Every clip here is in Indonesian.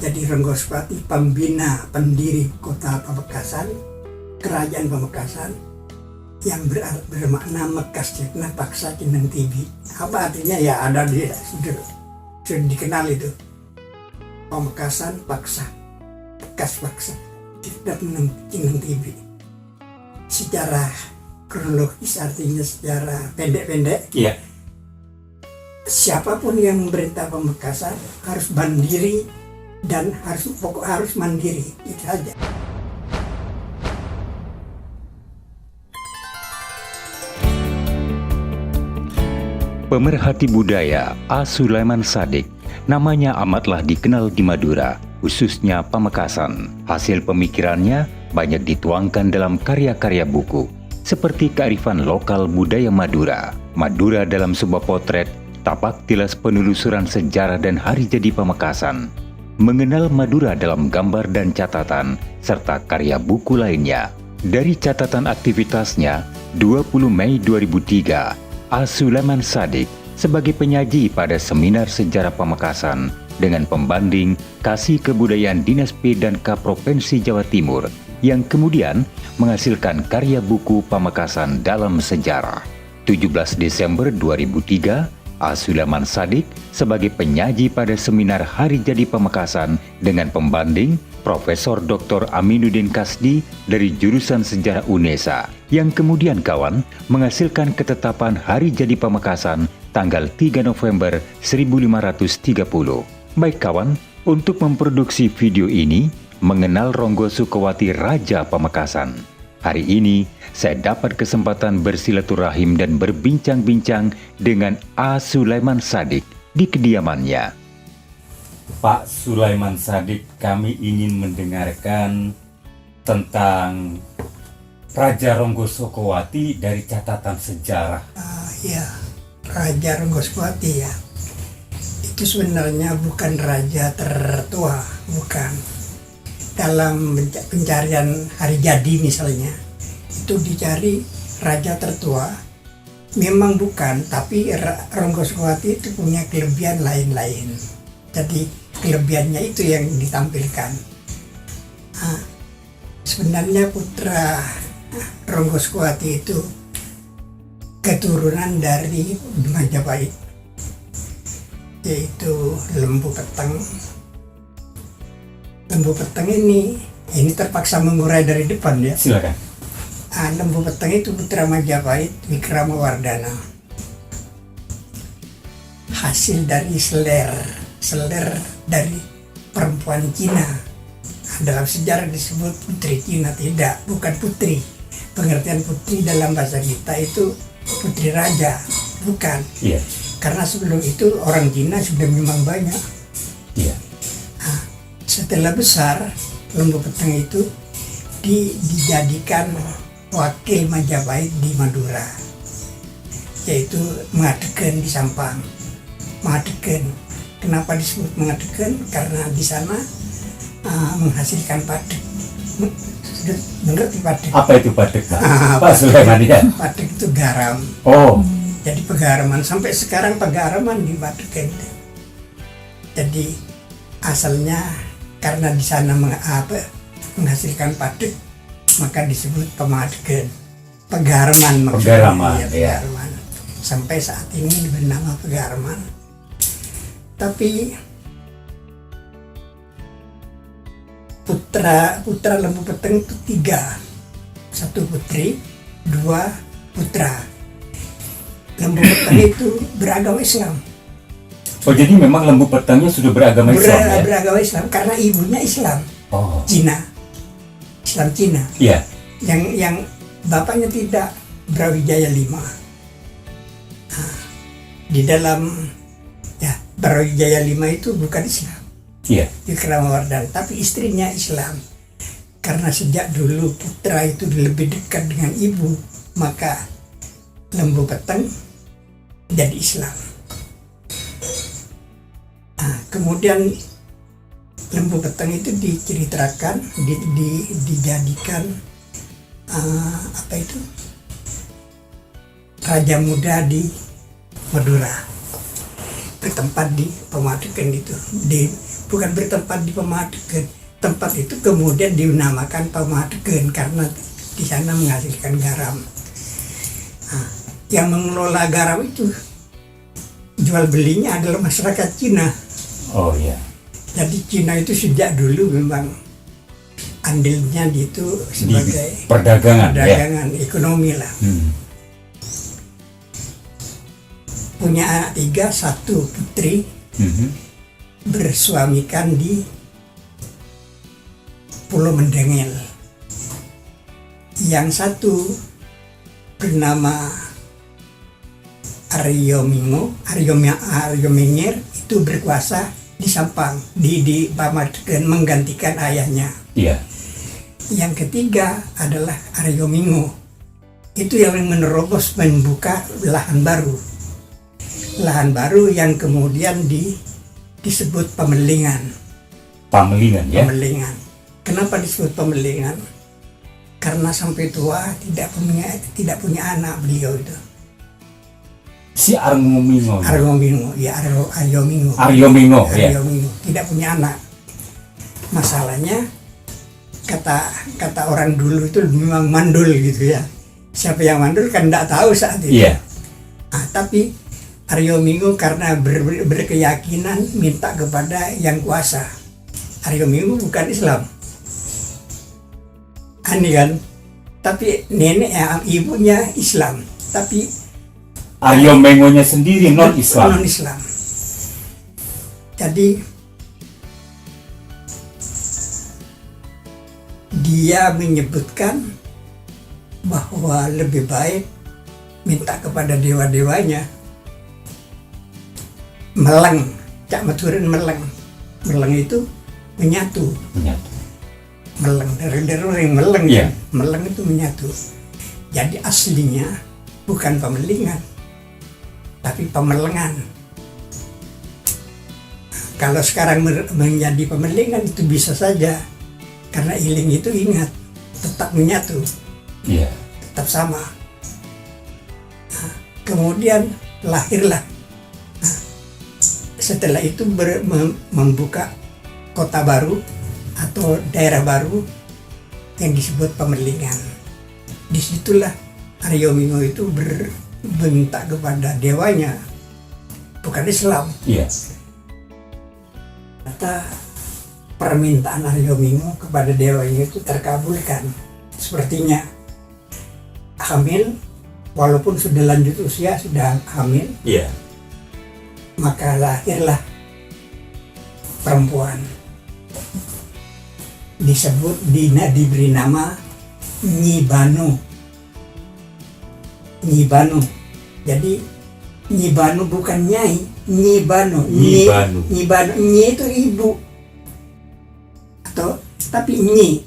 Jadi Ronggoswati pembina pendiri kota Pamekasan, kerajaan Pamekasan, yang bermakna Mekas Cetna Paksa Cineng Tibi. Apa artinya? Ya ada di sudah dikenal itu. Pamekasan Paksa, Bekas Paksa Cineng Tibi. Secara kronologis artinya secara pendek-pendek. Iya. Siapapun yang memerintah Pamekasan harus mandiri dan harus mandiri, itu saja. Pemerhati budaya A. Sulaiman Sadik, namanya amatlah dikenal di Madura, khususnya Pamekasan. Hasil pemikirannya banyak dituangkan dalam karya-karya buku, seperti kearifan lokal budaya Madura. Madura dalam sebuah potret, tapak tilas penelusuran sejarah dan hari jadi Pamekasan. Mengenal Madura dalam gambar dan catatan, serta karya buku lainnya. Dari catatan aktivitasnya, 20 Mei 2003, A. Sulaiman Sadik sebagai penyaji pada seminar sejarah Pamekasan dengan pembanding Kasih Kebudayaan Dinas P dan K Provinsi Jawa Timur yang kemudian menghasilkan karya buku Pamekasan dalam Sejarah. 17 Desember 2003, A. Sulaiman Sadik sebagai penyaji pada seminar Hari Jadi Pamekasan dengan pembanding Profesor Dr. Aminuddin Kasdi dari jurusan Sejarah UNESA yang kemudian kawan menghasilkan ketetapan Hari Jadi Pamekasan tanggal 3 November 1530. Baik kawan, untuk memproduksi video ini mengenal Ronggo Sukowati Raja Pamekasan. Hari ini saya dapat kesempatan bersilaturahim dan berbincang-bincang dengan A. Sulaiman Sadik di kediamannya. Pak Sulaiman Sadik, kami ingin mendengarkan tentang Raja Ronggo Sukowati dari catatan sejarah. Ya, Raja Ronggoswati ya. Itu sebenarnya bukan raja tertua, bukan. Dalam pencarian hari jadi misalnya, itu dicari raja tertua. Memang bukan, tapi Ronggoswati itu punya kelebihan lain-lain. Jadi kelebihannya itu yang ditampilkan. Sebenarnya putra Ronggoswati itu keturunan dari Majapahit, yaitu Lembu Peteng. Lembu Peteng ini terpaksa mengurai dari depan ya. Silakan. Lembu Peteng itu putra Majapahit Wikramawardhana. Hasil dari seler dari perempuan Cina. Dalam sejarah disebut putri Cina, tidak, bukan putri. Pengertian putri dalam bahasa kita itu putri raja, bukan. Iya. Karena sebelum itu orang Cina sudah memang banyak. Iya. Setelah besar, Lembu Peteng itu dijadikan wakil Majapahit di Madura, yaitu Mengadegan di Sampang. Mengadegan. Kenapa disebut Mengadegan? Karena di sana menghasilkan padek. Sudah mengerti padek? Apa itu padek, Pak Sulaiman ya? Padek itu garam. Oh. Jadi pegaraman, sampai sekarang pegaraman di Mengadegan. Jadi asalnya karena di sana menghasilkan padek, maka disebut Pemadegan. Pegaraman maksudnya. Pegaraman, ya. Pegaraman. Sampai saat ini bernama Pegaraman. Tapi putra Lembu Peteng itu 3. 1 putri, 2 putra. Lembu Peteng itu beragama Islam. Oh, jadi memang Lembu Petengnya sudah beragama Islam ya? Beragama Islam karena ibunya Islam. Oh. Cina. Islam Cina. Iya. Yang bapaknya tidak, Brawijaya V. Di dalam Brawijaya V itu bukan Islam. Iya. Wikramawardhana, tapi istrinya Islam. Karena sejak dulu putra itu lebih dekat dengan ibu, maka Lembu Peteng jadi Islam. Kemudian Lembu Peteng itu diceritakan, dijadikan raja muda di Madura, bertempat di Pemadegan itu, di bukan bertempat di Pamadegen. Tempat itu kemudian dinamakan Pamadegen karena di sana menghasilkan garam. Nah, yang mengelola garam itu jual belinya adalah masyarakat Cina. Oh iya. Jadi Cina itu sejak dulu memang andilnya di itu sebagai Di perdagangan ekonomi lah. Punya anak 3, 1 putri, bersuamikan di Pulau Mendengel. Yang satu bernama Aryo Mingir itu berkuasa di Sampang, di Pamadegen menggantikan ayahnya. Iya. Yang ketiga adalah Aryo Mingo. Itu yang menerobos membuka lahan baru. Lahan baru yang kemudian disebut Pemelingan. Pamelingan ya. Pemelingan. Kenapa disebut Pemelingan? Karena sampai tua tidak punya anak beliau itu. Si Aryo Mingo. Aryo Mingo, ya Aryo Mingo. Aryo Mingo, ya. Aryo Mingo tidak punya anak. Masalahnya kata orang dulu itu memang mandul gitu ya. Siapa yang mandul kan tidak tahu saat itu. Iya. Tapi Aryo Mingo karena berkeyakinan minta kepada yang kuasa. Aryo Mingo bukan Islam. Aneh kan? Tapi ibunya Islam. Tapi Aryo Mingonya sendiri non-Islam. Non-Islam. Jadi dia menyebutkan bahwa lebih baik minta kepada dewa-dewanya. Meleng, Cak Maturin meleng. Meleng itu menyatu. Meleng dari yang meleng ya. Meleng itu menyatu. Jadi aslinya bukan Pemelingan, tapi Pemelengan. Kalau sekarang menjadi Pemelingan itu bisa saja. Karena Iling itu ingat, tetap menyatu, tetap sama. Nah, kemudian lahirlah. Nah, setelah itu membuka kota baru atau daerah baru yang disebut Pemelingan. Disitulah Aryo Mingo itu berminta kepada dewanya, bukan Islam. Kata permintaan Aryo Mingo kepada dewanya itu terkabulkan. Sepertinya hamil, walaupun sudah lanjut usia, sudah hamil. Maka lahirlah perempuan. Diberi nama Nyi Banu. Jadi Nyi Banu bukan Nyai, Nyi Banu. Nyi itu ibu. Tapi Nyi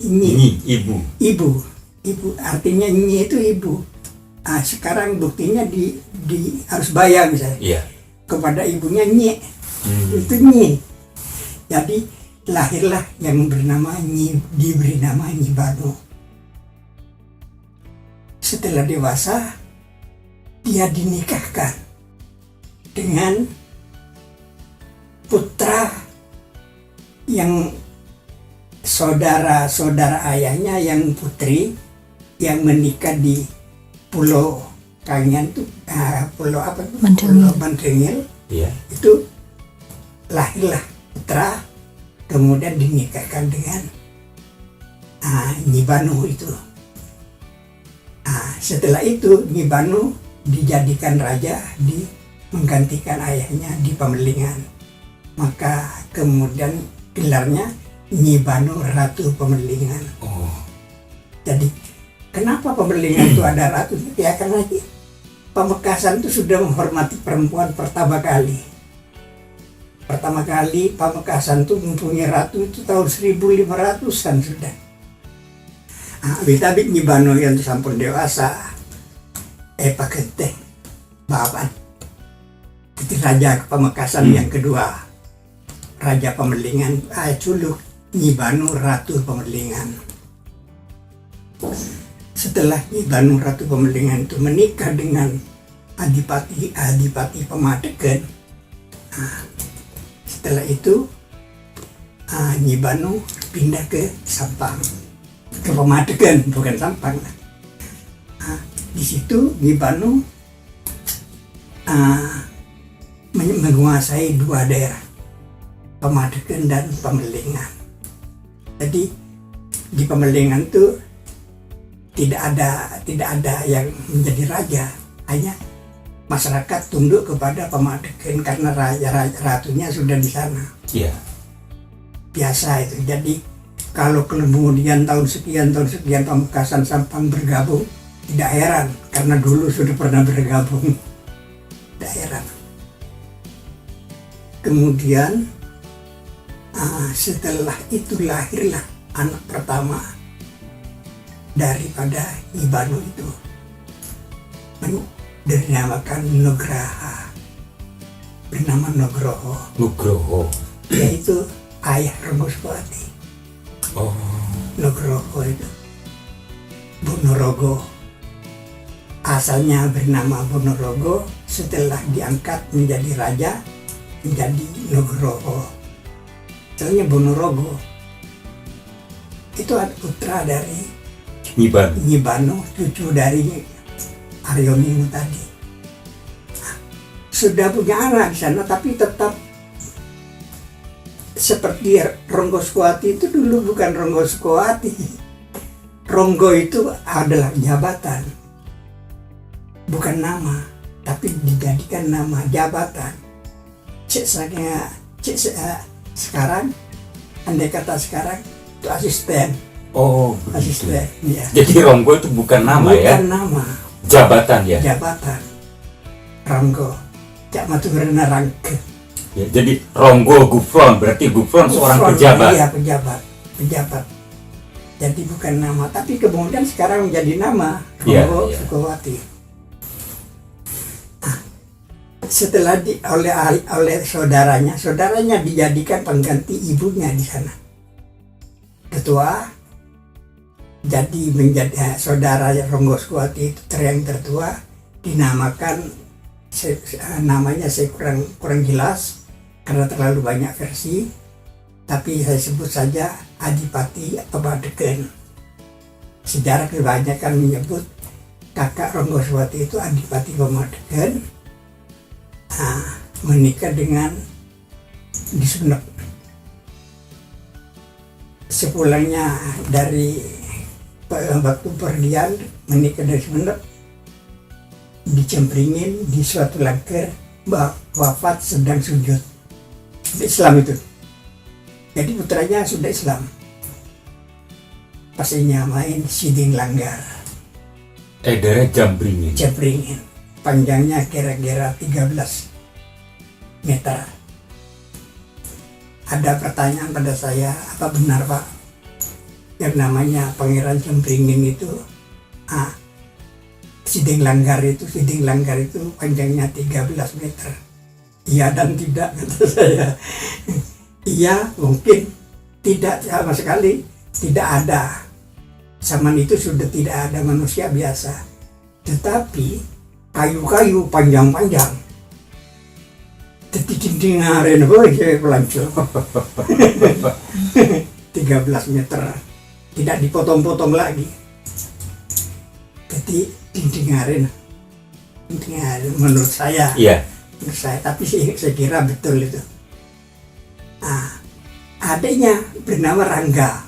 ibu artinya Nyi itu ibu. Sekarang buktinya harus bayar misalnya kepada ibunya Nyi. Itu Nyi. Jadi lahirlah yang bernama diberi nama Nyi Banu. Setelah dewasa dia dinikahkan dengan putra yang saudara ayahnya yang putri yang menikah di Pulau Kangen tuh, pulau apa tuh? Pulau Mendengel. Itu lahirlah putra, kemudian dinikahkan dengan Nyi Banu itu. Setelah itu Nyi Banu dijadikan raja, menggantikan ayahnya di Pemelingan. Maka kemudian gelarnya Nyi Banu Ratu Pemelingan. Jadi kenapa Pemelingan itu ada ratu? Ya karena Pamekasan itu sudah menghormati perempuan pertama kali. Pertama kali Pamekasan itu mempunyai ratu itu tahun 1500-an sudah. Tapi Nyi Banu yang sampun dewasa, pakete bapak itu raja Pamekasan yang kedua, Raja Pemelingan, culuk Nyi Banu Ratu Pemelingan. Setelah Nyi Banu Ratu Pemelingan itu menikah dengan Adipati Pamadegen, setelah itu Nyi Banu pindah ke Sampang, ke Pemadegan, bukan Sampang. Di situ Nyi Banu menguasai 2 daerah, Pemadegan dan Pemelingan. Jadi di Pemelingan itu tidak ada yang menjadi raja, hanya masyarakat tunduk kepada Pemadegan karena ratunya sudah di sana. Iya. Biasa itu. Jadi kalau kemudian tahun sekian Pamekasan Sampang bergabung, tidak heran karena dulu sudah pernah bergabung. Tidak heran. Kemudian setelah itu lahirlah anak pertama daripada Nyi Banu itu, dinamakan Nugraha, bernama Nugroho, yaitu ayah Ronggoskowati. Oh. Nugroho itu Bonorogo, asalnya bernama Bonorogo, setelah diangkat menjadi raja menjadi Nugroho. Soalnya Bonorogo itu ada putra dari Nyi Banu, cucu dari Aryomingu tadi. Sudah punya anak di sana, tapi tetap seperti Ronggoskowati itu dulu bukan Ronggoskowati. Ronggo itu adalah jabatan, bukan nama, tapi dijadikan nama jabatan. Sekarang, andai kata sekarang itu asisten. Oh, asisten. Ya. Jadi Ronggo itu bukan nama bukan ya? Bukan nama. Jabatan ya? Jabatan. Ronggo. Cak Maturana Rangke. Ya, jadi Ronggo Gufron, berarti Gufron seorang pejabat. Iya, pejabat. Jadi bukan nama, tapi kemudian sekarang menjadi nama Ronggo Sukowati. Setelah oleh saudaranya dijadikan pengganti ibunya di sana. Ketua, jadi menjadi saudara Ronggoskowati itu yang tertua, dinamakan namanya saya kurang jelas karena terlalu banyak versi, tapi saya sebut saja Adipati Pemadegan. Sejarah kebanyakan menyebut kakak Ronggoskowati itu Adipati Pemadegan, menikah dengan di Sumenep. Sepulangnya dari waktu pergian menikah dari Sumenep, dicempringin di suatu langker, wafat sedang sujud. Islam itu. Jadi putranya sudah Islam. Pastinya main Siding Langgar. Daerah Jambringin. Panjangnya kira-kira 13 meter. Ada pertanyaan pada saya, apa benar Pak, yang namanya Pangeran Jambringin itu Siding Langgar itu panjangnya 13 meter. Iya dan tidak, kata saya. Iya, mungkin tidak sama sekali, tidak ada. Zaman itu sudah tidak ada manusia biasa. Tetapi kayu-kayu panjang-panjang. Jadi dinding saya pelancong. 13 meter. Tidak dipotong-potong lagi. Jadi dinding menurut saya. Iya. Menurut saya, tapi saya kira betul itu. Adiknya bernama Rangga.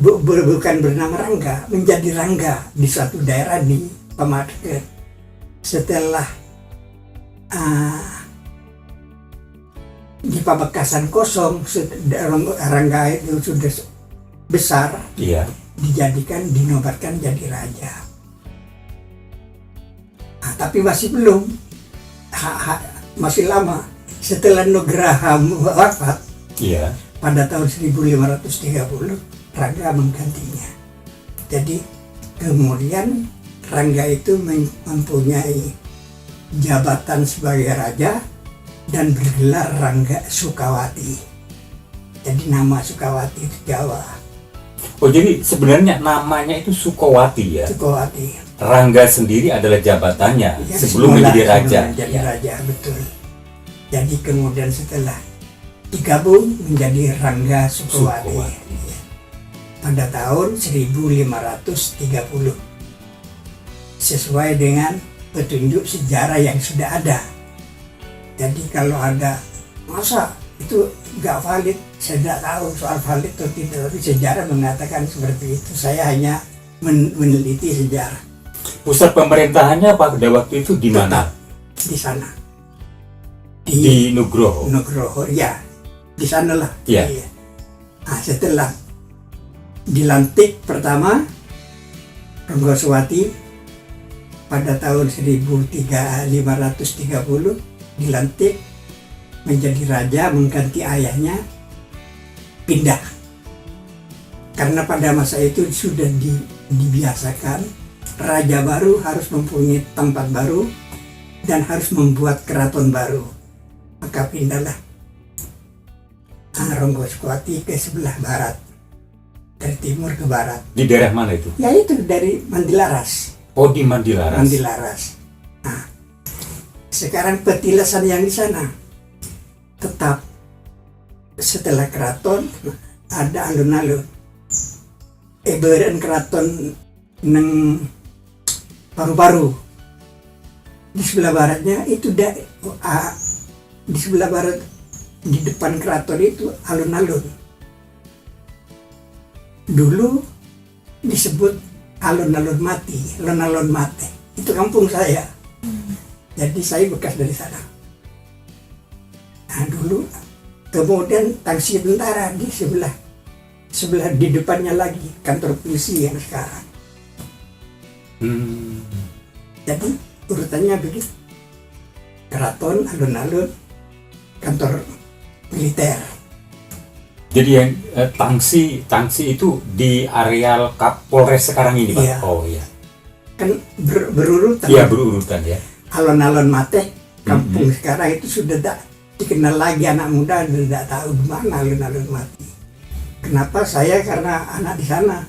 Bukan bernama Rangga, menjadi Rangga di suatu daerah di Pemadegan. Setelah di Pamekasan kosong, Rangga itu sudah besar, dinobatkan jadi raja. Tapi masih belum, masih lama. Setelah Nugraha wafat, pada tahun 1530, Rangga menggantinya. Jadi kemudian Rangga itu mempunyai jabatan sebagai raja dan bergelar Rangga Sukawati. Jadi nama Sukawati itu Jawa. Oh, jadi sebenarnya namanya itu Sukowati ya? Sukowati. Rangga sendiri adalah jabatannya sebelum menjadi raja. Jadi raja, betul. Jadi kemudian setelah digabung menjadi Rangga Sukowati. Sukowati. Ya. Pada tahun 1530 sesuai dengan petunjuk sejarah yang sudah ada. Jadi kalau ada masa itu nggak valid, saya tidak tahu soal valid atau tidak, tapi sejarah mengatakan seperti itu. Saya hanya meneliti sejarah. Pusat pemerintahannya pada waktu itu di mana? Tetap di sana. Di Nugroho. Nugroho, ya, di sanalah. Iya. Iya. Nah, setelah dilantik pertama Ronggoswati pada tahun 1530 dilantik menjadi raja mengganti ayahnya, pindah. Karena pada masa itu sudah dibiasakan raja baru harus mempunyai tempat baru dan harus membuat keraton baru. Maka pindahlah Ronggoswati ke sebelah barat, dari timur ke barat. Di daerah mana itu? Yaitu dari Mandilaras. Oh, di Mandilaras. Mandilaras. Nah, sekarang petilasan yang di sana tetap setelah keraton ada alun-alun. Eberen keraton neng paru-paru. Di sebelah baratnya itu di sebelah barat di depan keraton itu alun-alun. Dulu disebut alun-alun mati, alun-alun mate. Itu kampung saya. Jadi saya bekas dari sana. Nah dulu, kemudian tangsi tentara di sebelah di depannya lagi kantor polisi yang sekarang. Jadi urutannya begitu. Keraton, alun-alun, kantor militer. Jadi yang tangsi itu di areal Kapolres sekarang ini, Pak? Iya. Oh iya. Kan berurutan. Iya, berurutan ya. Alun-alun mate, kampung sekarang itu sudah tak dikenal lagi, anak muda tidak tahu di mana alun-alun mati. Kenapa? Saya karena anak di sana.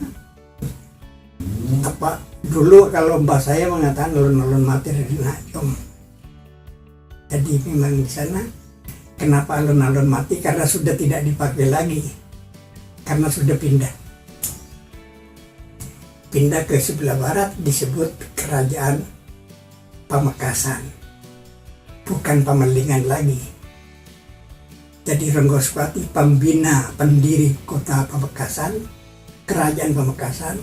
Apa dulu kalau mbak saya mengatakan alun-alun mati dari Najong. Jadi memang di sana. Kenapa alun-alun mati? Karena sudah tidak dipakai lagi. Karena sudah pindah. Pindah ke sebelah barat disebut Kerajaan Pamekasan. Bukan Pamalingan lagi. Jadi Ronggoswati pembina pendiri kota Pamekasan, Kerajaan Pamekasan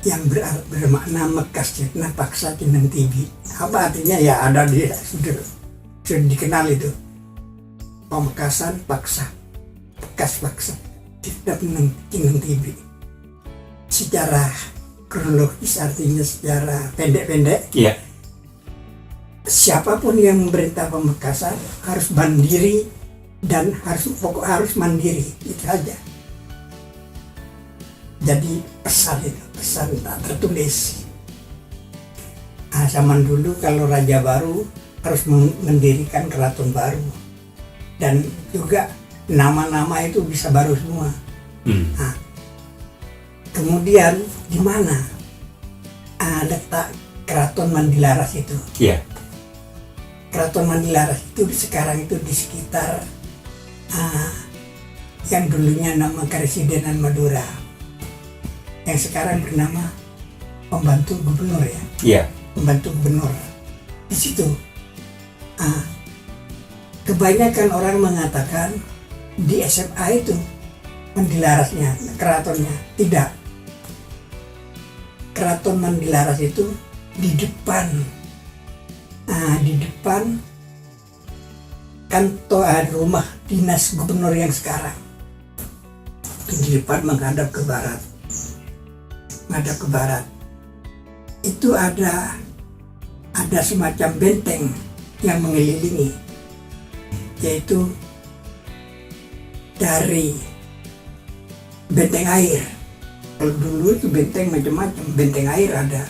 yang bermakna Mekas Cetna Paksa Cineng Tibi. Apa artinya? Ya ada sudah dikenal itu. Pamekasan Paksa, Bekas Paksa Cineng Tibi. Secara kronologis artinya secara pendek-pendek. Iya. Siapapun yang memerintah Pamekasan harus mandiri dan harus mandiri, itu saja. Jadi pesan tak tertulis. Nah, zaman dulu kalau raja baru harus mendirikan keraton baru dan juga nama-nama itu bisa baru semua. Nah, kemudian di mana letak keraton Mandilaras itu? Iya. Keraton Mandilaras itu sekarang itu di sekitar yang dulunya nama Karesidenan Madura, yang sekarang bernama Pembantu Gubernur ya. Iya. Pembantu Gubernur. Di situ kebanyakan orang mengatakan di SMA itu Mandilarasnya, keratonnya. Tidak. Keraton Mandilaras itu di depan kantor rumah dinas gubernur yang sekarang. Itu di depan menghadap ke barat. Menghadap ke barat. Itu ada semacam benteng yang mengelilingi, yaitu dari benteng air. Kalau dulu itu benteng macam-macam, benteng air ada.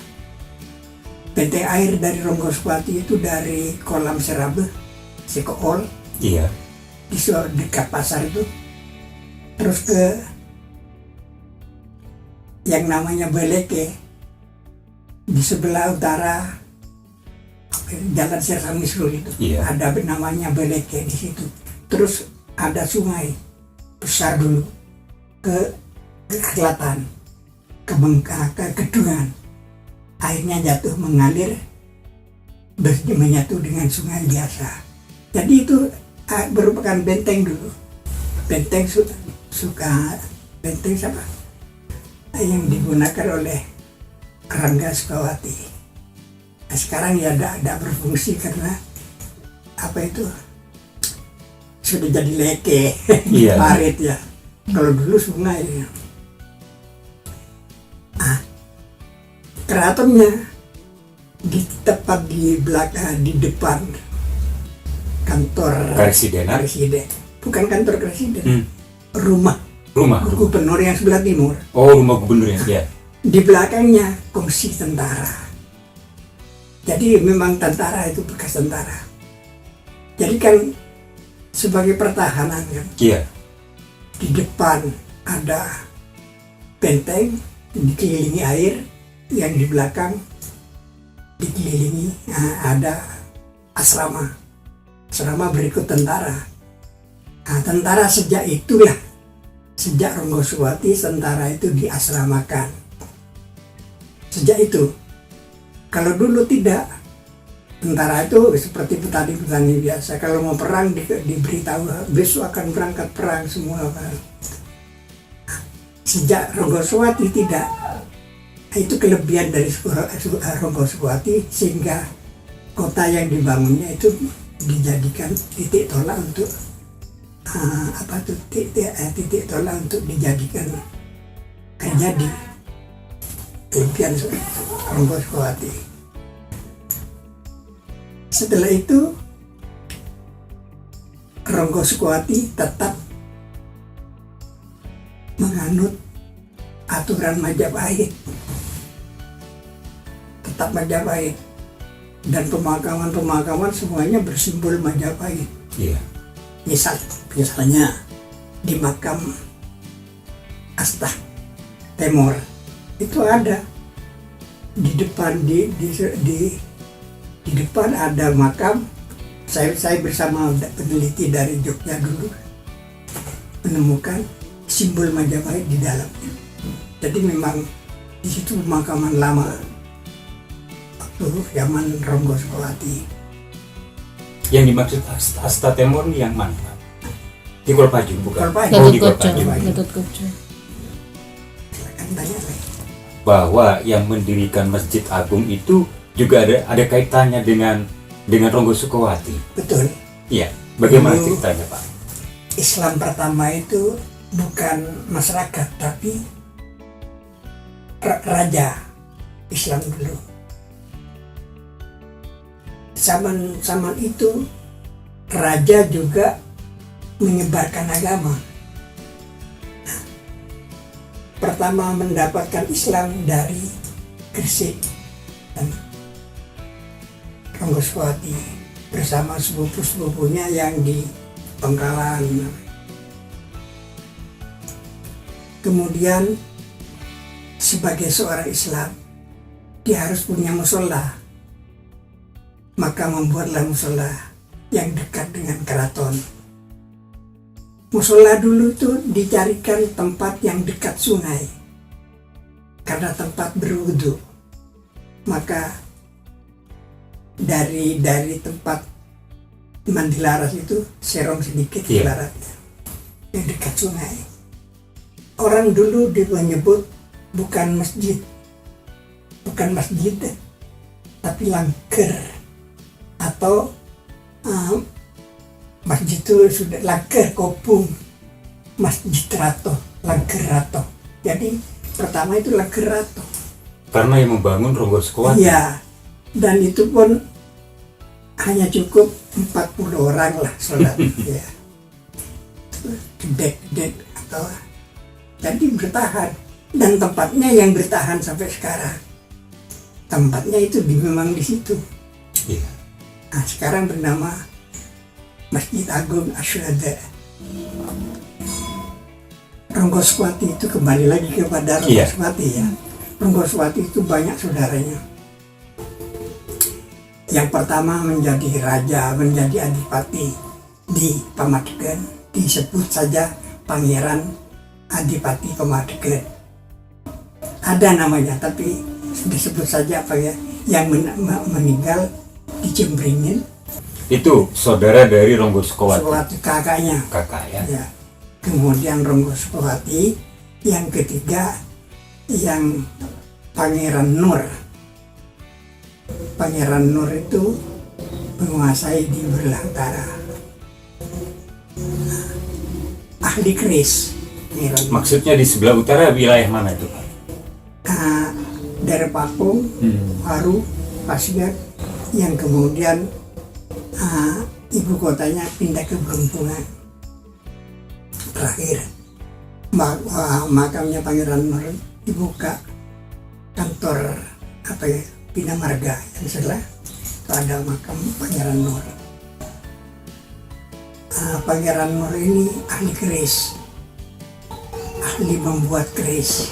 Benteng air dari Ronggoswati itu dari kolam Serabe, Sekool, Iya. di dekat pasar itu, terus ke yang namanya Beleke di sebelah utara Jalan Sirsa Misrul itu. Iya. Ada namanya Beleke di situ. Terus ada sungai besar dulu ke selatan, ke Kedungan. Airnya jatuh mengalir menyatu dengan sungai biasa. Jadi itu merupakan benteng dulu. Benteng benteng siapa? Yang digunakan oleh Rangga Sukawati. Nah, sekarang ya tidak berfungsi karena apa itu sudah jadi leke, Iya. parit ya. Kalau dulu sungai. Ya. Nah, keratonnya tepat di belakang, di depan kantor Presiden. bukan kantor presiden, rumah gubernur yang sebelah timur. Oh, rumah gubernur ya. Di belakangnya kongsi tentara. Jadi memang tentara itu bekas tentara. Jadi kan sebagai pertahanan kan. Iya. Di depan ada benteng dikelilingi air, yang di belakang dikelilingi ada asrama berikut tentara. Nah, tentara sejak Ronggoswathi tentara itu diasramakan. Sejak itu, kalau dulu tidak, tentara itu seperti petani biasa. Kalau mau perang diberitahu besok akan berangkat perang semua. Sejak Ronggoswathi tidak. Itu kelebihan dari Ronggoswathi, sehingga kota yang dibangunnya itu dijadikan titik tolak untuk titik tolak untuk dijadikan jadi kelebihan Ronggoswathi. Setelah itu Ronggoswathi tetap menganut aturan Majapahit, dan pemakaman semuanya bersimbol Majapahit. Iya. Misalnya di makam Asta Temor itu ada di depan di depan ada makam. Saya bersama peneliti dari Jogja dulu menemukan simbol Majapahit di dalamnya. Jadi memang di situ pemakaman lama waktu zaman Ronggoswathi. Yang dimaksud Asta Temor ini yang mana, Pak? Di Kolpaju bukan? Kolpaju. Di Kolpaju. Gatotkoco. Silakan tanya lagi. Bahwa yang mendirikan Masjid Agung itu juga ada kaitannya dengan Ronggoswathi. Betul. Iya. Bagaimana Dulu ceritanya, Pak? Islam pertama itu bukan masyarakat, tapi raja Islam dulu. Zaman itu raja juga menyebarkan agama. Pertama mendapatkan Islam dari Gresik dan Ronggoswathi bersama sepupu-sepupunya yang di Bangkalan. Kemudian sebagai seorang Islam dia harus punya musola, maka membuatlah musola yang dekat dengan keraton. Musola dulu itu dicarikan tempat yang dekat sungai karena tempat berwudu. Maka dari tempat mandi laras itu serong sedikit ke baratnya yang dekat sungai. Orang dulu menyebut bukan masjid, tapi langker, atau masjid itu sudah langker kopung, Masjid Rato, Langker Rato. Jadi pertama itu Langker Rato. Karena yang membangun Ronggoswathi. Iya, dan itu pun hanya cukup 40 orang lah sholat. Ya. Dek atau jadi bertahan, dan tempatnya yang bertahan sampai sekarang. Tempatnya itu memang di situ. Iya. Nah, sekarang bernama Masjid Agung Asyhada. Ronggoswathi itu kembali lagi kepada Ronggoswathi ya. Ronggoswathi itu banyak saudaranya. Yang pertama menjadi raja, menjadi adipati di Pamatken. disebut saja Pangeran Adipati Pemadeket. Ada namanya, tapi disebut saja apa ya, yang meninggal di Jembringin. Itu saudara dari Ronggo Sukowati. Sukowati kakaknya. Kakak ya. Ya. Kemudian Ronggo Sukowati, yang ketiga yang Pangeran Nur. Pangeran Nur itu menguasai di Belantara. Ahli keris. Maksudnya di sebelah utara wilayah mana itu, Pak? Dari Pakung, Waru, Pasigat, yang kemudian ibu kotanya pindah ke Bruntungan. Terakhir, makamnya Pangeran Nur dibuka kantor apa ya, Bina Marga yang sebelah itu ada makam Pangeran Nur. Pangeran Nur ini ahli keris, ahli membuat keris.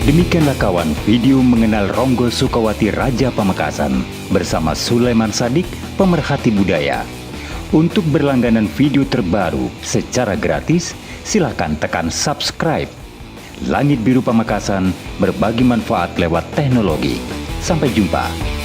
Demikianlah kawan video mengenal Ronggo Sukowati Raja Pamekasan bersama Sulaiman Sadik, pemerhati budaya. Untuk berlangganan video terbaru secara gratis, silakan tekan subscribe. Langit Biru Pamekasan, berbagi manfaat lewat teknologi. Sampai jumpa.